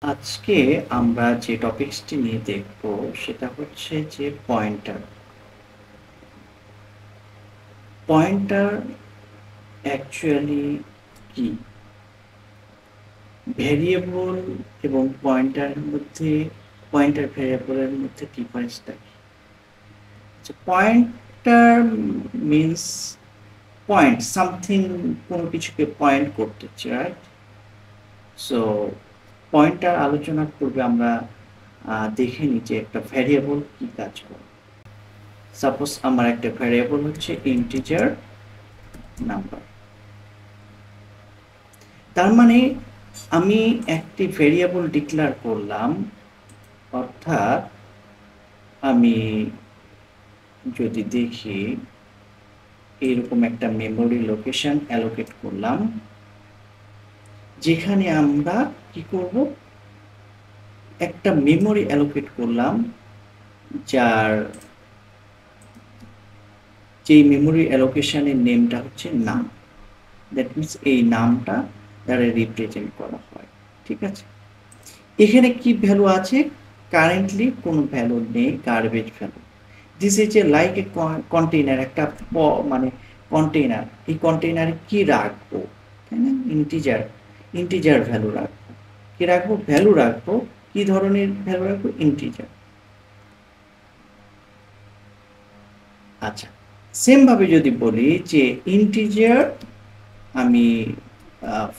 আজকে আমরা যে টপিকসটি নিয়ে দেখব সেটা হচ্ছে যে পয়েন্টার। পয়েন্টার অ্যাকচুয়ালি কি? ভেরিয়েবল এবং পয়েন্টার ভেরিয়েবলের মধ্যে ডিফারেন্সটা কি? পয়েন্টার মিন্স পয়েন্ট সামথিং, কোনো কিছুকে পয়েন্ট করতেছে, রাইট? সো পয়েন্টার আলোচনার পূর্বে আমরা দেখে নিই যে একটা ভ্যারিয়েবল কি কাজ করে। সাপোজ আমার একটা ভ্যারিয়েবল হচ্ছে ইন্টিজার নাম্বার। তার মানে আমি একটি ভ্যারিয়েবল ডিক্লেয়ার করলাম, অর্থাৎ আমি যদি দেখি এরকম একটা মেমোরি লোকেশন অ্যালোকেট করলাম, যেখানে আমরা কি করব, একটা মেমোরি অ্যালোকেট করলাম যার যেই মেমোরি অ্যালোকেশনের নেমটা হচ্ছে নাম। দ্যাট মিনস এই নামটা দ্বারা রিপ্রেজেন্ট করা হয়, ঠিক আছে? এখানে কি ভ্যালু আছে? কারেন্টলি কোনো ভ্যালু নেই, garbage value. This is A like a container, একটা মানে কন্টেইনার। এই কন্টেইনারে কি রাখবো, তাই না? ইন্টিজার ভ্যালু রাখবো। কি রাখবো? ভ্যালু রাখবো। কি ধরনের ভ্যালু রাখবো? ইন্টিজার। আচ্ছা, সেম ভাবে যদি বলি যে ইন্টিজার আমি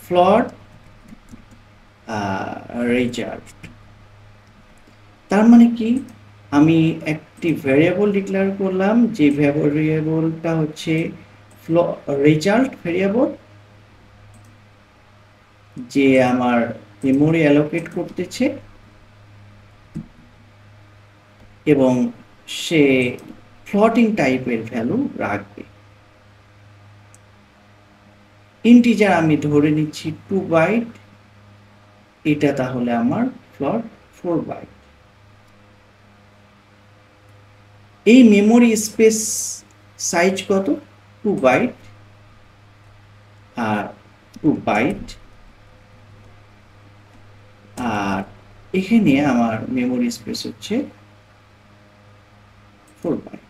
ফ্লোট রেজাল্ট, তার মানে কি, আমি একটি ভ্যারিয়েবল ডিক্লেয়ার করলাম, যে ভ্যারিয়েবলটা হচ্ছে রেজাল্ট ভ্যারিয়েবল, যে আমার মেমোরি অ্যালোকেট করতেছে এবং সে ফ্লোটিং টাইপের ভ্যালু রাখবে। ইন্টিজার আমি ধরে নিচ্ছি 2 বাইট, এটা তাহলে আমার ফ্লোট 4 বাইট। এই মেমোরি স্পেস সাইজ কত? 2 বাইট, আর 2 বাইট, আর এখানে আমার মেমোরি স্পেস হচ্ছে 4 বাইট।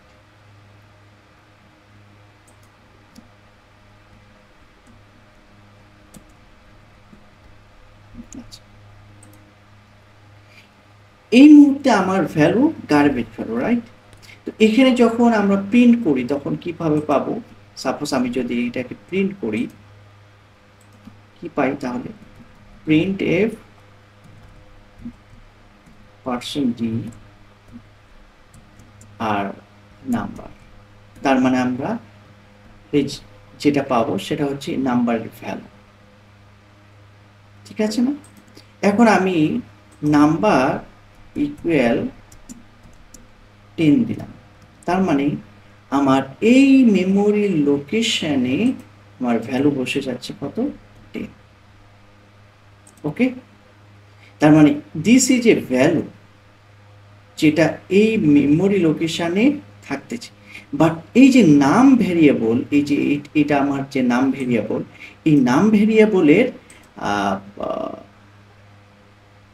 এই মুহূর্তে আমার ভ্যালু গার্বেজ ভ্যালু, রাইট? তো এখানে যখন আমরা প্রিন্ট করি তখন কিভাবে পাবো? সাপোজ আমি যদি এটাকে প্রিন্ট করি, কি পাই তাহলে? প্রিন্ট এফ %d আর নাম্বার। তার মানে আমরা যেটা পাবো সেটা হচ্ছে নাম্বারের ভ্যালু, ঠিক আছে না? এখন আমি নাম্বার ইকুয়াল 10 দিলাম, তার মানে আমার এই মেমোরি লোকেশনে আমার ভ্যালু বসে যাচ্ছে কত? 10। ওকে, তার মানে দিস ইজ এ ভ্যালু যেটা এই মেমোরি লোকেশনে থাকতেছে। বাট এই যে নাম ভেরিয়েবল, এই যে এটা আমার যে নাম ভেরিয়েবল, এই নাম ভেরিয়েবলের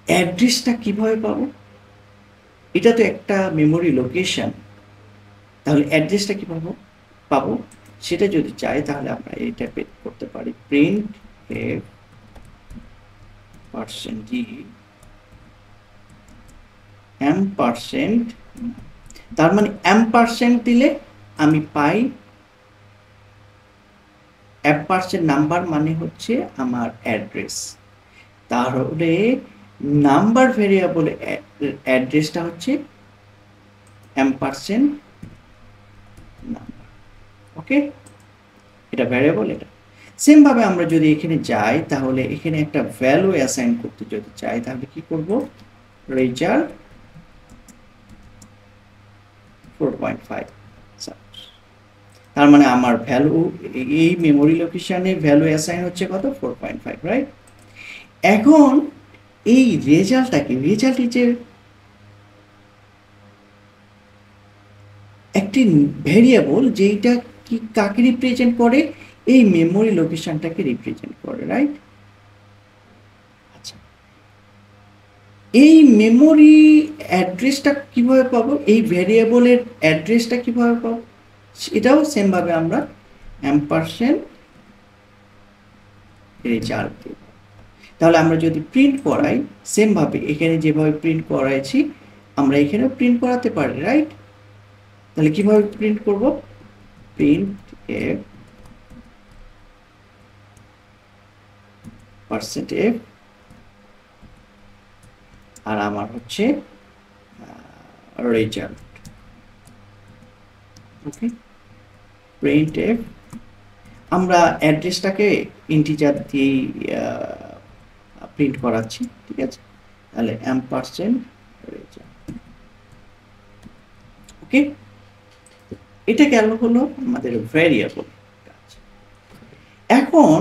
অ্যাড্রেসটা কিভাবে পাবো? এটা তো একটা মেমোরি লোকেশন, তাহলে অ্যাড্রেসটা কিভাবে পাবো? সেটা যদি চাই তাহলে আমরা এটা বের করতে পারি, প্রিন্ট এফ %d %, তার মানে % দিলে আমি পাই নাম্বার, মানে হচ্ছে আমার অ্যাড্রেস। তাহলে নাম্বার ভেরিয়েবল অ্যাড্রেসটা হচ্ছে % নাম্বার। ওকে, এটা ভ্যারিয়েবল। এটা সেম ভাবে আমরা যদি এখানে যাই, তাহলে এখানে একটা ভ্যালু অ্যাসাইন করতে যদি চাই, তাহলে কি করব? রেজাল্ট 4.5। তার মানে আমার ভ্যালু এই মেমোরি লোকেশনে ভ্যালু অ্যাসাইন হচ্ছে কত? 4.5, রাইট? এখন এই রেজাল্টটা কি? রেজাল্ট যে একটি ভেরিয়েবল, যেটা কি কাকে রিপ্রেজেন্ট করে? এই মেমোরি লোকেশনটাকে রিপ্রেজেন্ট করে, রাইট? আচ্ছা, এই মেমোরি অ্যাড্রেসটা কিভাবে পাবো, এই ভ্যারিয়েবলের অ্যাড্রেসটা কিভাবে পাবো, এটাও সেমভাবে আমরা অ্যাম্পারসেন্ড রেজাল্ট দেব। তাহলে আমরা যদি প্রিন্ট করাই সেমভাবে এখানে যেভাবে প্রিন্ট করাইছি আমরা এখানেও প্রিন্ট করাতে পারি, রাইট? তাহলে কিভাবে প্রিন্ট করব, print F percent F R আমার হচ্ছে রেজাল্ট, ওকে। প্রিন্ট এফ আমরা অ্যাড্রেসটাকে ইন্টিজার দিয়েই প্রিন্ট করাচ্ছি, ঠিক আছে? তাহলে অ্যাম্পারসেন্ড রেজাল্ট, ওকে। এটা গেল হলো আমাদের ভ্যারিয়েবল কাজ। এখন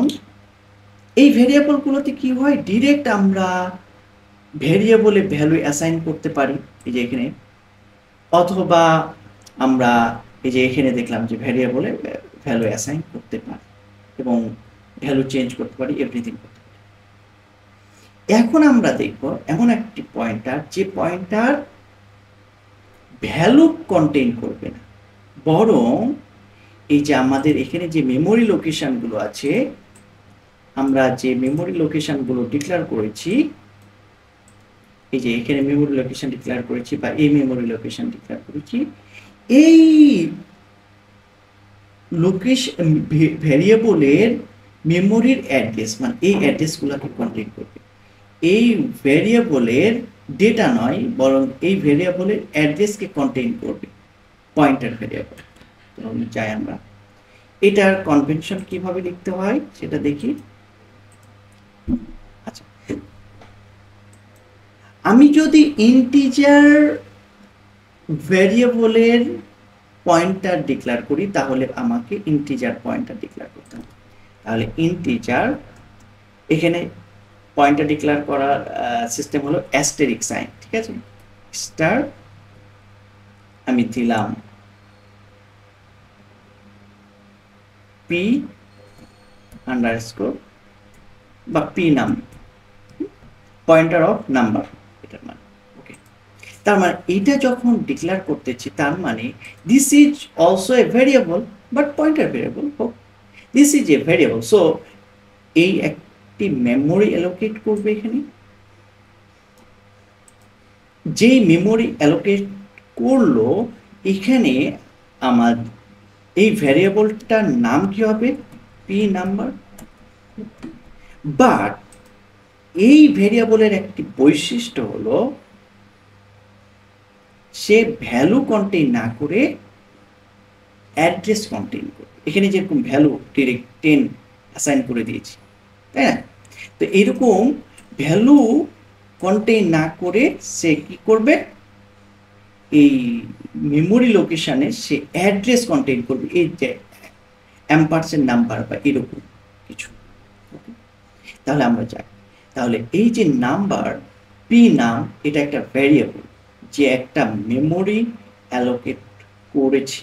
এই ভ্যারিয়েবলগুলোতে কি হয়, ডিরেক্ট আমরা ভ্যারিয়েবলে ভ্যালু অ্যাসাইন করতে পারি, এই যে এখানে, অথবা আমরা এই যে এখানে দেখলাম যে ভ্যারিয়েবলে ভ্যালু অ্যাসাইন করতে পারি এবং ভ্যালু চেঞ্জ করতে পারি, এভরিথিং করতে পারি। এখন আমরা দেখব এমন একটি পয়েন্টার যে পয়েন্টার ভ্যালু কন্টেইন করবে না, বরং এই যে আমাদের এখানে যে মেমোরি লোকেশনগুলো আছে, আমরা যে মেমোরি লোকেশনগুলো ডিক্লেয়ার করেছি, এই যে এখানে মেমোরি লোকেশন ডিক্লেয়ার করেছি বা এই মেমোরি লোকেশন ডিক্লেয়ার করেছি, এই লোকেশন ভ্যারিয়েবলের মেমোরির অ্যাড্রেস, মানে এই অ্যাড্রেসগুলোকে কন্টেইন করবে। এই ভ্যারিয়েবলের ডেটা নয়, বরং এই ভ্যারিয়েবলের অ্যাড্রেসকে কন্টেইন করবে, পয়েন্টার ভ্যারিয়েবল। চাই আমরা এটার কনভেনশন কিভাবে লিখতে হয় সেটা দেখি। আচ্ছা, আমি যদি ইন্টিজার ভ্যারিয়েবলের পয়েন্টার ডিক্লেয়ার করি তাহলে আমাকে ইন্টিজার পয়েন্টার ডিক্লেয়ার করতে হবে। তাহলে ইন্টিজার, এখানে পয়েন্টার ডিক্লেয়ার করার সিস্টেম হলো অ্যাস্টেরিক সাইন, ঠিক আছে? স্টার আমি দিলাম পি আন্ডারস্কোর বা পি নাম, পয়েন্টার অফ নাম্বার, এটার মানে, ওকে। তার মানে এইটা যখন ডিক্লেয়ার করতেছি তার মানে this is also a variable, but pointer variable হোক, this is a variable. So এই একটি মেমোরি অ্যালোকেট করবে এখানে, যেই মেমোরি অ্যালোকেট করলো এখানে আমার এই ভ্যারিয়েবলটার নাম কি হবে, পি নাম্বার। বাট এই ভ্যারিয়েবলের একটি বৈশিষ্ট্য হলো সে ভ্যালু কন্টেইন না করে অ্যাড্রেস কন্টেইন করবে। এখানে যেরকম ভ্যালু ডিরেক্ট 10 অ্যাসাইন করে দিয়েছি, তাই না? তো এরকম ভ্যালু কন্টেইন না করে সে কি করবে, এই মেমোরি লোকেশনে সে অ্যাড্রেস কন্টেইন করবে, এই যে অ্যাম্পারসেন্ড নাম্বার বা এরকম কিছু। তাহলে আমরা যাই, তাহলে এই যে নাম্বার পি নাম, এটা একটা ভ্যারিয়েবল যে একটা মেমোরি অ্যালোকেট করেছে।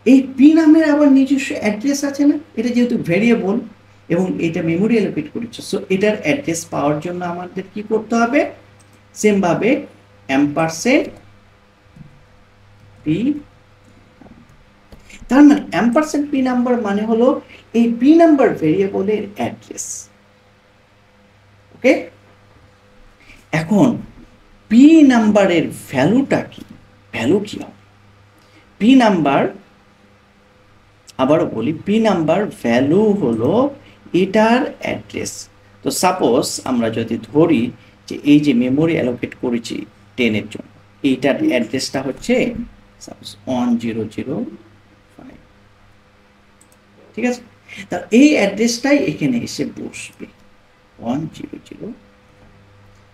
এই পি নামের আবার নিজস্ব অ্যাড্রেস আছে না, এটা যেহেতু ভ্যারিয়েবল এবং এটা মেমোরি অ্যালোকেট করেছে, সো এটার অ্যাড্রেস পাওয়ার জন্য আমাদের কি করতে হবে, সেমভাবে অ্যাম্পারসেন্ড পি। তার মানে অ্যাম্পারসেন্ড পি নাম্বার মানে হলো এই পি নাম্বার ভ্যারিয়েবলের অ্যাড্রেস, ওকে। এখন পি নাম্বারের ভ্যালুটা কি, ভ্যালু কি হবে, পি নাম্বার, আবারও বলি, পি নাম্বার ভ্যালু হলো এটার অ্যাড্রেস। তো সাপোজ আমরা যদি ধরি যে এই যে মেমোরি অ্যালোকেট করেছি 10 এর জন্য, এইটার অ্যাড্রেসটা হচ্ছে সাপোজ 1005, ঠিক আছে? তা এই অ্যাড্রেসটাই এখানে এসে বসবে 100।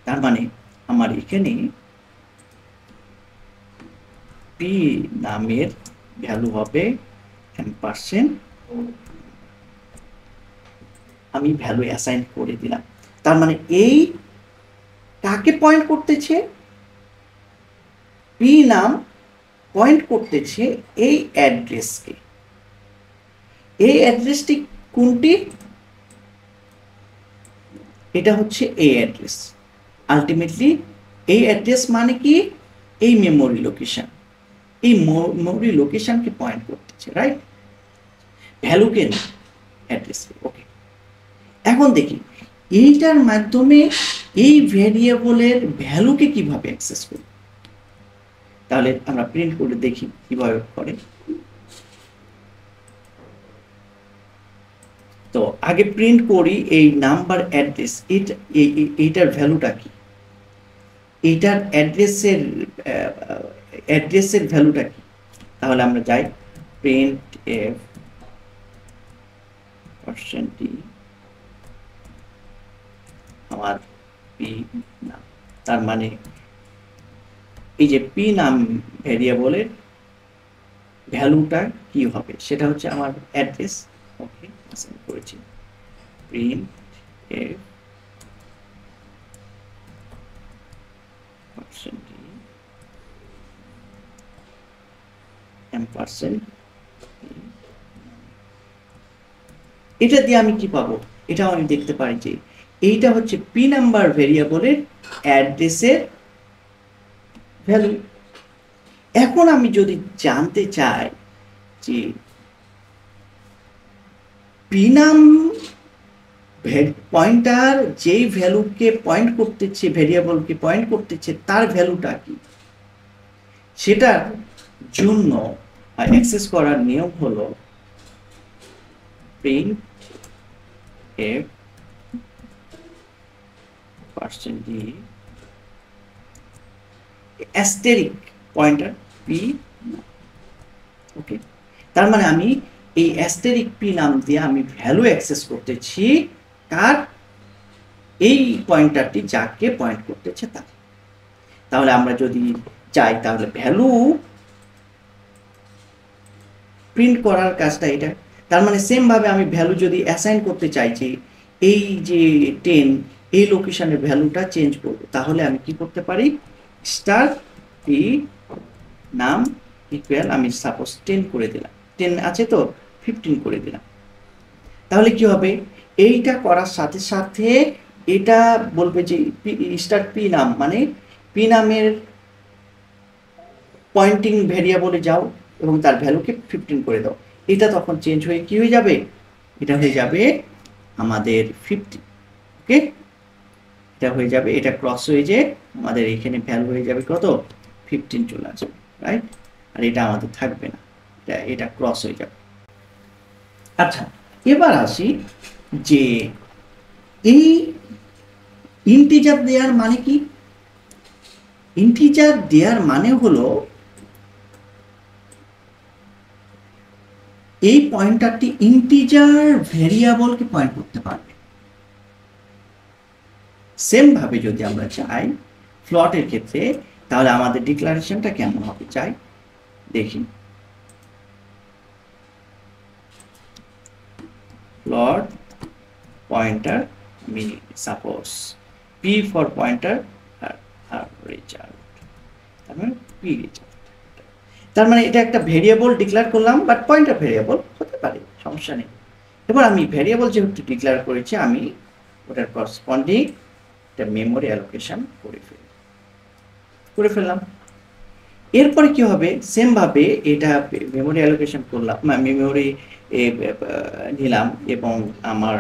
তার মানে আমার এখানে পি নামের ভ্যালু হবে %, আমি ভ্যালু অ্যাসাইন করে দিলাম। তার মানে এই কাকে পয়েন্ট করতেছে, পি নাম পয়েন্ট করতেছে এই অ্যাড্রেসকে। এই অ্যাড্রেসটি কোনটি, এটা হচ্ছে এই অ্যাড্রেস। আলটিমেটলি এই অ্যাড্রেস মানে কি, এই মেমোরি লোকেশন, এই মেমোরি লোকেশনকে পয়েন্ট করতেছে, রাইট, ভ্যালুকে না, অ্যাড্রেস। ওকে, এখন দেখি এইটার মাধ্যমে এই ভেরিয়েবলের ভ্যালুকে কিভাবে অ্যাক্সেস করি। তাহলে আমরা প্রিন্ট করে দেখি কিভাবে করে। তো আগে প্রিন্ট করি এই নাম্বার অ্যাড্রেস, এইটার ভ্যালুটা কি, এইটার অ্যাড্রেসের ভ্যালুটা কি। তাহলে আমরা যাই প্রিন্ট এফ %d আমার পি নাম, তার মানে এই যে পি নাম ভেরিয়েবলের ভ্যালুটা কি হবে সেটা হচ্ছে আমার অ্যাড্রেস। ওকে, অ্যাসাইন করেছি প্রিন্ট এফ %d %, এটা দিয়ে আমি কি পাবো, এটাও আমি দেখতে পারি যে এইটা হচ্ছে পি নাম্বার ভেরিয়েবলের অ্যাড্রেসের ভ্যালু। এখন আমি যদি জানতে চাই যে পি নাম পয়েন্টার যেই ভ্যালুকে পয়েন্ট করতেছে, ভেরিয়েবলকে পয়েন্ট করতেছে, তার ভ্যালুটা কি, সেটার জন্য অ্যাক্সেস করার নিয়ম হলো print F %d asterisk pointer P. Okay, তার মানে আমি এই অ্যাস্টেরিক পি নাম দিয়ে আমি ভ্যালু অ্যাক্সেস করতেছি কার, এই পয়েন্টারটি যাকে পয়েন্ট করতেছে তার। তাহলে আমরা যদি চাই তাহলে ভ্যালু প্রিন্ট করার কাজটা এটা। তার মানে সেম ভাবে আমি ভ্যালু যদি অ্যাসাইন করতে চাইছি, এই যে 10 এই লোকেশনের ভ্যালুটা চেঞ্জ করব, তাহলে আমি কি করতে পারি, স্টার পি নাম ইকুয়াল, আমি সাপোজ 10 করে দিলাম, 10 আছে তো 15 করে দিলাম। তাহলে কি হবে, এইটা করার সাথে সাথে এটা বলবে যে স্টার পি নাম মানে পি নামের পয়েন্টিং ভেরিয়েবলে যাও এবং তার ভ্যালুকে 15 করে দাও। এটা তখন চেঞ্জ হয়ে কি হয়ে যাবে, এটা হয়ে যাবে আমাদের 50। ওকে, এটা হয়ে যাবে, এটা ক্রস হয়ে যে আমাদের এখানে ভ্যালু হয়ে যাবে কত, 15 চলে আসবে, রাইট। আর এটা আমাদের থাকবে না, এটা ক্রস হয়ে যাবে। আচ্ছা, এবার আসি যে এই ইন্টিজার দেওয়ার মানে কি। ইন্টিজার দেওয়ার মানে হলো এই পয়েন্টারটি ইন্টিজার ভেরিয়েবলকে পয়েন্ট করতে পারবে। সেম ভাবে যদি আমরা চাই ফ্লটের ক্ষেত্রে, তাহলে আমাদের ডিক্লারেশনটা কেমন হবে চাই দেখি। ফ্লট পয়েন্টার মিনি, সাপোজ পি ফর পয়েন্টার আর রেজাল্ট, তার মানে পি রেজাল্ট। তার মানে এটা একটা ভেরিয়েবল ডিক্লেয়ার করলাম, বাট পয়েন্টার ভেরিয়েবল হতে পারে, সমস্যা নেই। এবার আমি ভেরিয়েবল যেহেতু ডিক্লেয়ার করেছি, আমি ওটার করসপন্ডিং একটা মেমোরি অ্যালোকেশন করে ফেললাম। এরপরে কি হবে, সেম ভাবে এটা মেমোরি অ্যালোকেশন করলাম, মেমোরি নিলাম এবং আমার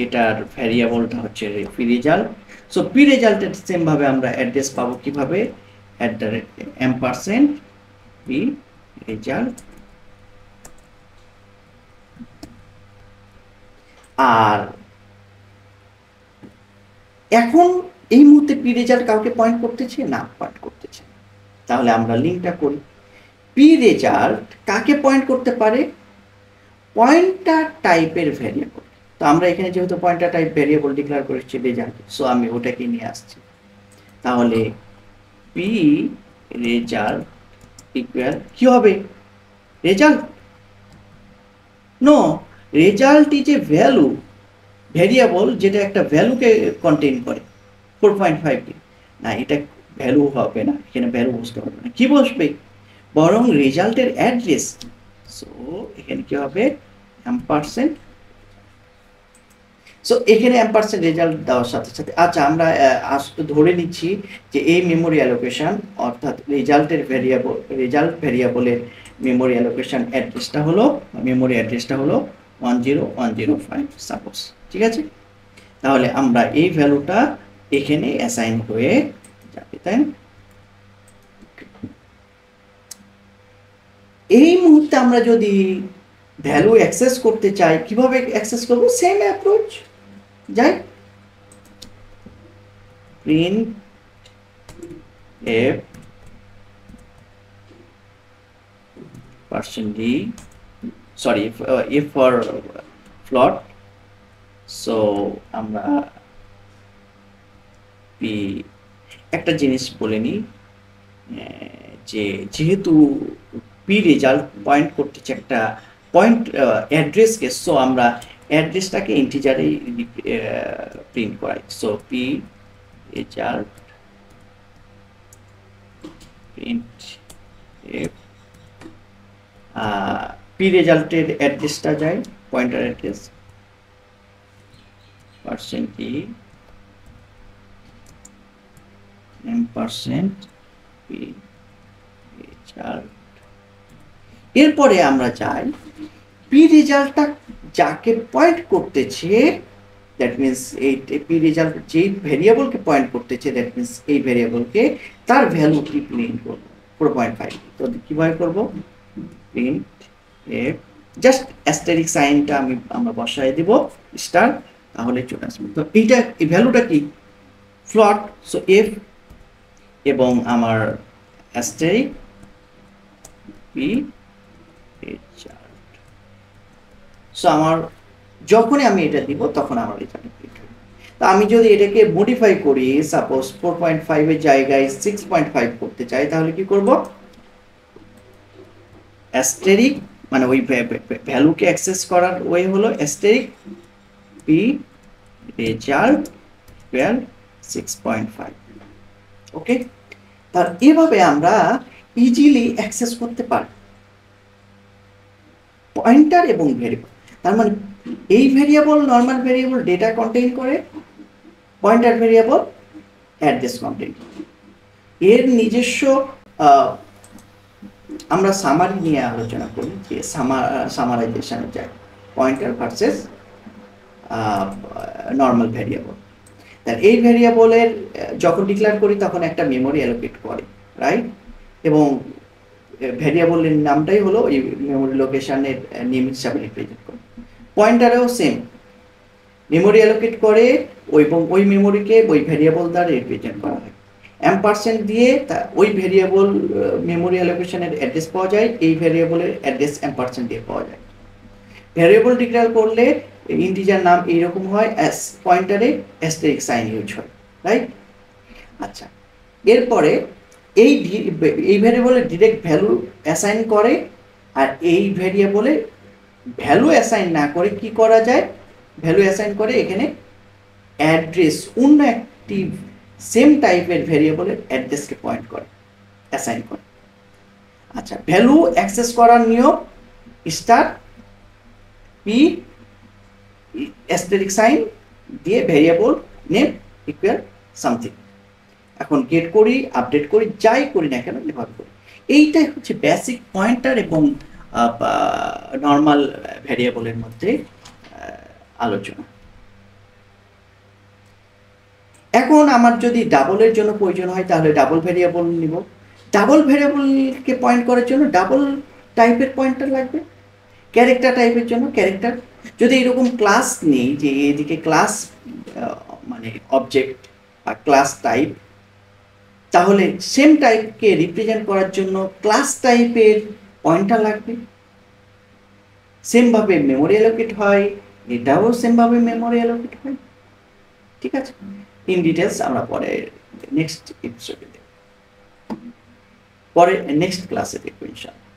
এটার ভ্যারিয়েবলটা হচ্ছে পি রেজাল্ট। সো পি রেজাল্টের সেম ভাবে আমরা অ্যাড্রেস পাবো কিভাবে, %m পি রেজাল্ট। আর এখন এই মুহূর্তে পি রেজাল্ট কাউকে পয়েন্ট করতেছে না, পয়েন্ট করতেছে। তাহলে আমরা লিঙ্কটা করি, পি রেজাল্ট কাকে পয়েন্ট করতে পারে, পয়েন্টার টাইপের ভেরিয়েবল। তো আমরা এখানে যেহেতু পয়েন্টার টাইপ ভেরিয়েবল ডিক্লেয়ার করেছি রেজাল্ট, সো আমি ওটাকে নিয়ে আসছি। তাহলে পি রেজাল্ট ইকুয়াল কি হবে, result, no, result is a value variable যেটা একটা ভ্যালুকে কন্টেইন করে 4.5 না, এটা ভ্যালু হবে না, এখানে ভ্যালু বসতে হবে না, কি বসবে, বরং রেজাল্টের অ্যাড্রেস। সো এখানে কি হবে, %। সো এখানে অ্যাম্পারসেন্ট রেজাল্ট দেওয়ার সাথে সাথে আচ্ছা আমরা ধরে নিচ্ছি যে এই মেমোরি অ্যালোকেশন অর্থাৎ রেজাল্ট ভেরিয়েবলের মেমোরি অ্যালোকেশন অ্যাড্রেসটা হলো মেমোরি অ্যাড্রেসটা হলো 10105 সাপোজ, ঠিক আছে। তাহলে আমরা এই ভ্যালুটা এখানে অ্যাসাইন হয়ে যাবে, তাই না? এই মুহূর্তে আমরা যদি ভ্যালু অ্যাক্সেস করতে চাই, কিভাবে অ্যাক্সেস করব? সেম অ্যাপ্রোচ, যাই print F % d, sorry if for float, so আমরা পি একটা জিনিস বলে নিই যে যেহেতু পি রেজাল্ট পয়েন্ট করতেছে একটা পয়েন্ট অ্যাড্রেসকে, সো আমরা অ্যাড্রেসটাকে ইন্টিজারেই প্রিন্ট করাই। So P result print F, P রেজাল্টের অ্যাড্রেসটা যায় pointer address %e %p result. এরপরে আমরা যাই পি রেজাল্টটা যাকে পয়েন্ট করতেছে, দ্যাট মিনস এই পি রেজাল্ট যেই ভেরিয়েবলকে পয়েন্ট করতেছে, দ্যাট মিনস এই ভেরিয়েবলকে তার ভ্যালুটি প্রিন্ট করব 4.5। তো কিভাবে করব? প্রিন্ট এফ, জাস্ট অ্যাস্টেরিক সাইনটা আমরা বসায় দিব স্টার, তাহলে চলে আসবে। তো এইটা এই ভ্যালুটা কি? ফ্লট, সো এফ এবং আমার অ্যাস্টেরিক পি রেজাল্ট। সো আমার যখনই আমি এটা দিব তখন আমার রেজাল্ট প্রিন্ট হবে। তো আমি যদি এটাকে মডিফাই করি, সাপোজ 4.5 এর জায়গায় 6.5 করতে চাই, তাহলে কি করব? অ্যাস্টেরিক মানে ওই ভ্যালুকে অ্যাক্সেস করার ওয়ে হলো অ্যাস্টেরিক পি রেজাল্ট 6.5। ওকে, তার এভাবে আমরা ইজিলি অ্যাক্সেস করতে পারি পয়েন্টার এবং ভেরিয়েবল। তার মানে এই variable normal variable data contain করে, পয়েন্টার ভেরিয়েবল অ্যাড্রেস কন্টেইন করে। এর নিজস্ব আমরা সামারি নিয়ে আলোচনা করি যে সামারাইজেশনে যায় পয়েন্টার ভার্সেস নরমাল ভেরিয়েবল। তাহলে এই ভেরিয়েবলের যখন ডিক্লেয়ার করি তখন একটা মেমোরি অ্যালোকেট করে, রাইট? এবং ভেরিয়েবলের নামটাই হলো এই মেমোরি লোকেশনের নেম হিসাবে রিপ্রেজেন্ট করে। পয়েন্টারেও সেম মেমোরি অ্যালোকেট করে এবং ওই মেমোরিকে ওই ভেরিয়েবল দ্বারা রিপ্রেজেন্ট করা হয়। অ্যাম্পারসেন্ট দিয়ে ওই ভেরিয়েবল মেমোরি অ্যালোকেশনের অ্যাড্রেস পাওয়া যায়, এই ভেরিয়েবলের অ্যাড্রেস অ্যাম্পারসেন্ট দিয়ে পাওয়া যায়। ভেরিয়েবল ডিক্লেয়ার করলে ইন্টিজার নাম এইরকম হয়, পয়েন্টারে অ্যাস্টেরিক সাইন ইউজ হয়, রাইট? আচ্ছা, এরপরে এই ভেরিয়েবলে ডিরেক্ট ভ্যালু অ্যাসাইন করে, আর এই ভেরিয়েবলে ভ্যালু অ্যাসাইন না করে কি করা যায়? ভ্যালু অ্যাসাইন করে এখানে অ্যাড্রেস অন্য একটি সেম টাইপের ভেরিয়েবলের অ্যাড্রেসকে পয়েন্ট করে, অ্যাসাইন করে। আচ্ছা, ভ্যালু অ্যাক্সেস করার নিয়ম স্টার পি অ্যাস্টেরিক সাইন দিয়ে ভেরিয়েবল নেম ইকুয়াল সামথিং। এখন গেট করি, আপডেট করি, যাই করি না কেন এভাবে করি। এইটাই হচ্ছে বেসিক পয়েন্টার এবং নর্মাল ভেরিয়েবলের মধ্যে আলোচনা। এখন আমার যদি ডাবলের জন্য প্রয়োজন হয় তাহলে ডাবল ভেরিয়েবল নিব। ডাবল ভেরিয়েবলকে পয়েন্ট করার জন্য ডাবল টাইপের পয়েন্টার লাগবে। ক্যারেক্টার টাইপের জন্য ক্যারেক্টার। যদি এরকম ক্লাস নেই যে এদিকে ক্লাস মানে অবজেক্ট বা ক্লাস টাইপ, তাহলে সেম টাইপকে রিপ্রেজেন্ট করার জন্য ক্লাস টাইপের পয়েন্টার লাগবে। সেমভাবে মেমোরি অ্যালোকেট হয়, এটাও সেমভাবে মেমোরি অ্যালোকেট হয়। ঠিক আছে, ইন ডিটেলস আমরা পরে নেক্সট এপিসোডে দেখব, পরে নেক্সট ক্লাসে দেখব ইনশাআল্লাহ।